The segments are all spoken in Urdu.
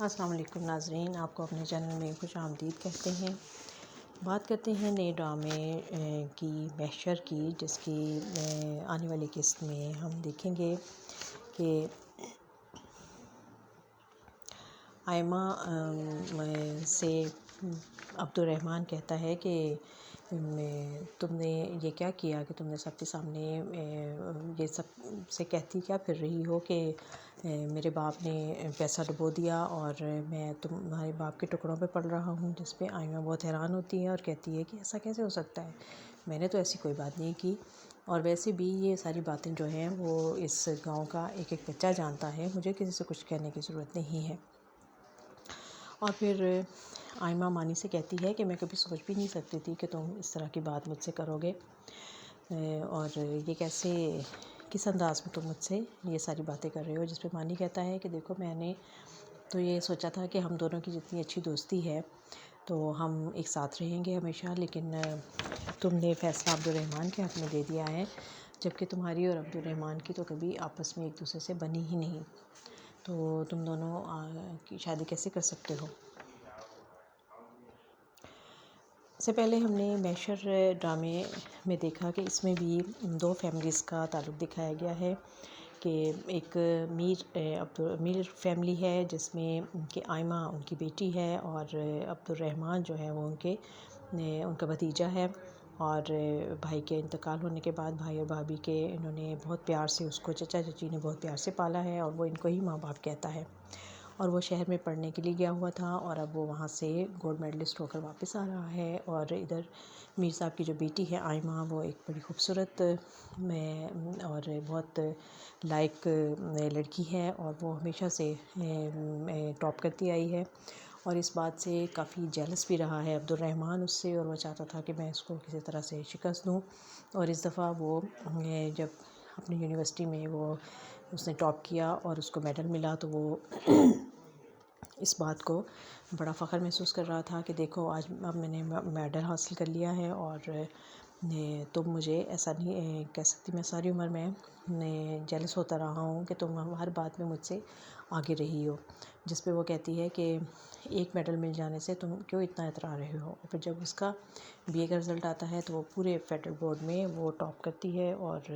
السلام علیکم ناظرین، آپ کو اپنے چینل میں خوش آمدید کہتے ہیں۔ بات کرتے ہیں نئے ڈرامے کی محشر کی، جس کی آنے والی قسط میں ہم دیکھیں گے کہ آئمہ سے عبدالرحمن کہتا ہے کہ تم نے یہ کیا کیا کہ تم نے سب کے سامنے یہ سب سے کہتی کیا پھر رہی ہو کہ میرے باپ نے پیسہ ڈبو دیا اور میں تمہارے باپ کے ٹکڑوں پہ پڑ رہا ہوں۔ جس پہ آئمہ بہت حیران ہوتی ہے اور کہتی ہے کہ ایسا کیسے ہو سکتا ہے، میں نے تو ایسی کوئی بات نہیں کی، اور ویسے بھی یہ ساری باتیں جو ہیں وہ اس گاؤں کا ایک ایک بچہ جانتا ہے، مجھے کسی سے کچھ کہنے کی ضرورت نہیں ہے۔ اور پھر آئمہ مانی سے کہتی ہے کہ میں کبھی سوچ بھی نہیں سکتی تھی کہ تم اس طرح کی بات مجھ سے کرو گے، اور یہ کس انداز میں تم مجھ سے یہ ساری باتیں کر رہے ہو۔ جس پہ مانی کہتا ہے کہ دیکھو، میں نے تو یہ سوچا تھا کہ ہم دونوں کی جتنی اچھی دوستی ہے تو ہم ایک ساتھ رہیں گے ہمیشہ، لیکن تم نے فیصلہ عبدالرحمن کے حق میں دے دیا ہے، جبکہ تمہاری اور عبدالرحمن کی تو کبھی آپس میں ایک دوسرے سے بنی ہی نہیں، تو تم دونوں کی شادی کیسے کر سکتے ہو۔ اس سے پہلے ہم نے محشر ڈرامے میں دیکھا کہ اس میں بھی دو فیملیز کا تعلق دکھایا گیا ہے، کہ ایک میر فیملی ہے جس میں ان کی آئمہ ان کی بیٹی ہے، اور عبدالرحمن جو ہے وہ ان کا بھتیجا ہے، اور بھائی کے انتقال ہونے کے بعد بھائی اور بھابھی کے انہوں نے بہت پیار سے اس کو چچا چچی نے بہت پیار سے پالا ہے، اور وہ ان کو ہی ماں باپ کہتا ہے، اور وہ شہر میں پڑھنے کے لیے گیا ہوا تھا، اور اب وہ وہاں سے گولڈ میڈلسٹ ہو کر واپس آ رہا ہے، اور ادھر میر صاحب کی جو بیٹی ہے آئمہ، وہ ایک بڑی خوبصورت اور بہت لائق لڑکی ہے، اور وہ ہمیشہ سے ٹاپ کرتی آئی ہے، اور اس بات سے کافی جیلس بھی رہا ہے عبدالرحمن اس سے، اور وہ چاہتا تھا کہ میں اس کو کسی طرح سے شکست دوں، اور اس دفعہ وہ جب اپنی یونیورسٹی میں اس نے ٹاپ کیا اور اس کو میڈل ملا، تو وہ اس بات کو بڑا فخر محسوس کر رہا تھا کہ دیکھو، آج اب میں نے میڈل حاصل کر لیا ہے، اور تم مجھے ایسا نہیں کہہ سکتی، میں ساری عمر میں جیلس ہوتا رہا ہوں کہ تم ہر بات میں مجھ سے آگے رہی ہو۔ جس پہ وہ کہتی ہے کہ ایک میڈل مل جانے سے تم کیوں اتنا اترا رہے ہو، اور پھر جب اس کا بی اے کا رزلٹ آتا ہے تو وہ پورے فیڈرل بورڈ میں وہ ٹاپ کرتی ہے، اور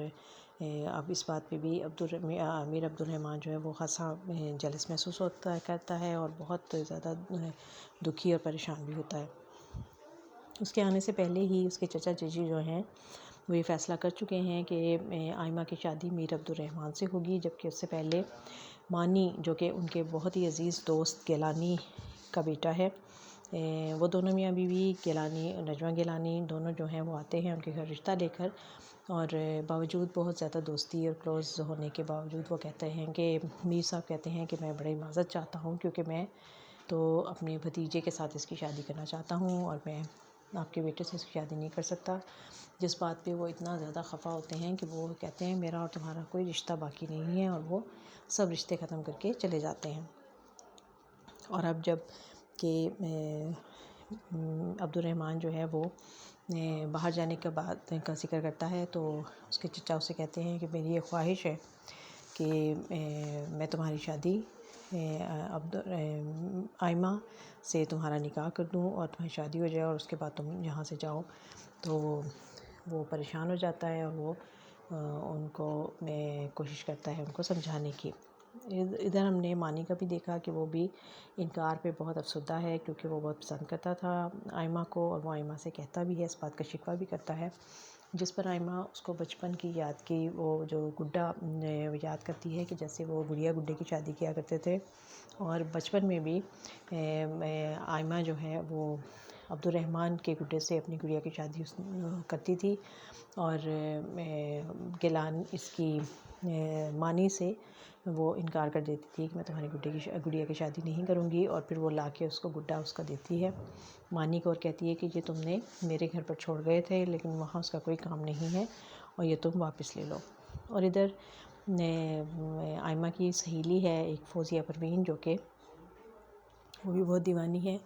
اب اس بات پہ بھی امیر عبدالرحمن جو ہے وہ خاصا جیلس محسوس کرتا ہے، اور بہت زیادہ دکھی اور پریشان بھی ہوتا ہے۔ اس کے آنے سے پہلے ہی اس کے چچا چچی جو ہیں وہ یہ فیصلہ کر چکے ہیں کہ آئمہ کی شادی میر عبدالرحمن سے ہوگی، جبکہ اس سے پہلے مانی جو کہ ان کے بہت ہی عزیز دوست گیلانی کا بیٹا ہے، وہ دونوں میاں بیوی گیلانی، نجمہ گیلانی، دونوں جو ہیں وہ آتے ہیں ان کے گھر رشتہ لے کر، اور باوجود بہت زیادہ دوستی اور کلوز ہونے کے باوجود وہ کہتے ہیں کہ میر صاحب کہتے ہیں کہ میں بڑی معذرت چاہتا ہوں، کیونکہ میں تو اپنے بھتیجے کے ساتھ اس کی شادی کرنا چاہتا ہوں، اور میں آپ کے بیٹے سے اس کی شادی نہیں کر سکتا، جس بات پہ وہ اتنا زیادہ خفا ہوتے ہیں کہ وہ کہتے ہیں میرا اور تمہارا کوئی رشتہ باقی نہیں ہے، اور وہ سب رشتے ختم کر کے چلے جاتے ہیں۔ اور اب جب کہ عبدالرحمن جو ہے وہ باہر جانے کے بعد کا ذکر کرتا ہے، تو اس کے چچا اسے کہتے ہیں کہ میری یہ خواہش ہے کہ میں تمہاری شادی آئمہ سے تمہارا نکاح کر دوں اور تمہاری شادی ہو جائے، اور اس کے بعد تم یہاں سے جاؤ۔ تو وہ پریشان ہو جاتا ہے، اور وہ ان کو کوشش کرتا ہے ان کو سمجھانے کی۔ ادھر ہم نے مانی کا بھی دیکھا کہ وہ بھی انکار پہ بہت افسردہ ہے، کیونکہ وہ بہت پسند کرتا تھا آئمہ کو، اور وہ آئمہ سے کہتا بھی ہے، اس بات کا شکوہ بھی کرتا ہے، جس پر آئمہ اس کو بچپن کی یاد کی وہ جو گڈا یاد کرتی ہے کہ جیسے وہ گڑیا گڈے کی شادی کیا کرتے تھے، اور بچپن میں بھی آئمہ جو ہے وہ عبدالرحمن کے گڈے سے اپنی گڑیا کی شادی کرتی تھی، اور گیلان اس کی مانی سے وہ انکار کر دیتی تھی کہ میں تمہاری گڑیا کی شادی نہیں کروں گی، اور پھر وہ لا کے اس کو گڈا اس کا دیتی ہے مانی کو، اور کہتی ہے کہ یہ تم نے میرے گھر پر چھوڑ گئے تھے، لیکن وہاں اس کا کوئی کام نہیں ہے، اور یہ تم واپس لے لو۔ اور ادھر آئمہ کی سہیلی ہے ایک فوزیہ پروین، جو کہ وہ بھی بہت دیوانی ہے،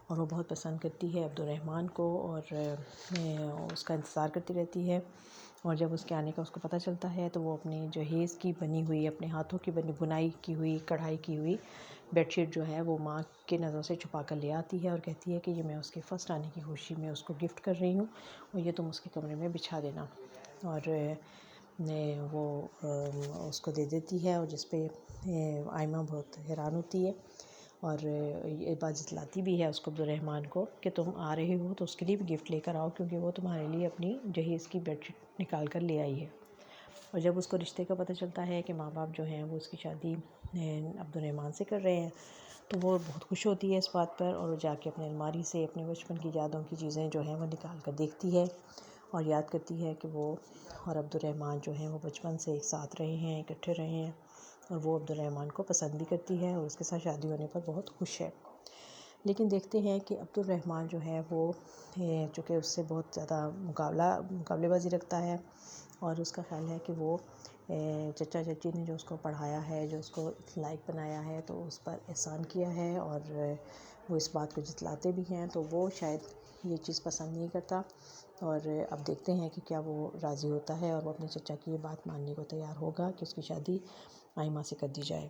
اور وہ بہت پسند کرتی ہے عبدالرحمن کو، اور اس کا انتظار کرتی رہتی ہے، اور جب اس کے آنے کا اس کو پتہ چلتا ہے تو وہ اپنے جہیز کی بنی ہوئی، اپنے ہاتھوں کی بنائی کی ہوئی، کڑھائی کی ہوئی بیڈ شیٹ جو ہے وہ ماں کے نظروں سے چھپا کر لے آتی ہے اور کہتی ہے کہ یہ میں اس کے فرسٹ آنے کی خوشی میں اس کو گفٹ کر رہی ہوں اور یہ تم اس کے کمرے میں بچھا دینا۔ اور وہ اس کو دے دیتی ہے، اور جس پہ آئمہ بہت حیران ہوتی ہے اور یہ بات جتلاتی بھی ہے اس کو، عبدالرحمن کو، کہ تم آ رہے ہو تو اس کے لیے بھی گفٹ لے کر آؤ، کیونکہ وہ تمہارے لیے اپنی جہیز کی بیڈ شیٹ نکال کر لے آئی ہے۔ اور جب اس کو رشتے کا پتہ چلتا ہے کہ ماں باپ جو ہیں وہ اس کی شادی عبدالرحمن سے کر رہے ہیں تو وہ بہت خوش ہوتی ہے اس بات پر، اور وہ جا کے اپنے الماری سے اپنے بچپن کی یادوں کی چیزیں جو ہیں وہ نکال کر دیکھتی ہے اور یاد کرتی ہے کہ وہ اور عبدالرحمن جو ہیں وہ بچپن سے ایک ساتھ رہے ہیں، اکٹھے رہے ہیں، اور وہ عبدالرحمن کو پسند بھی کرتی ہے اور اس کے ساتھ شادی ہونے پر بہت خوش ہے۔ لیکن دیکھتے ہیں کہ عبدالرحمن جو ہے وہ چونکہ اس سے بہت زیادہ مقابلے بازی رکھتا ہے، اور اس کا خیال ہے کہ وہ چچا چچی نے جو اس کو پڑھایا ہے، جو اس کو لائق بنایا ہے، تو اس پر احسان کیا ہے، اور وہ اس بات کو جتلاتے بھی ہیں، تو وہ شاید یہ چیز پسند نہیں کرتا۔ اور اب دیکھتے ہیں کہ کیا وہ راضی ہوتا ہے اور وہ اپنے چچا کی یہ بات ماننے کو تیار ہوگا کہ اس کی شادی آئمہ سے کر دی جائے۔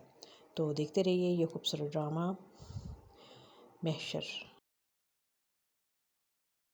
تو دیکھتے رہیے یہ خوبصورت ڈرامہ محشر۔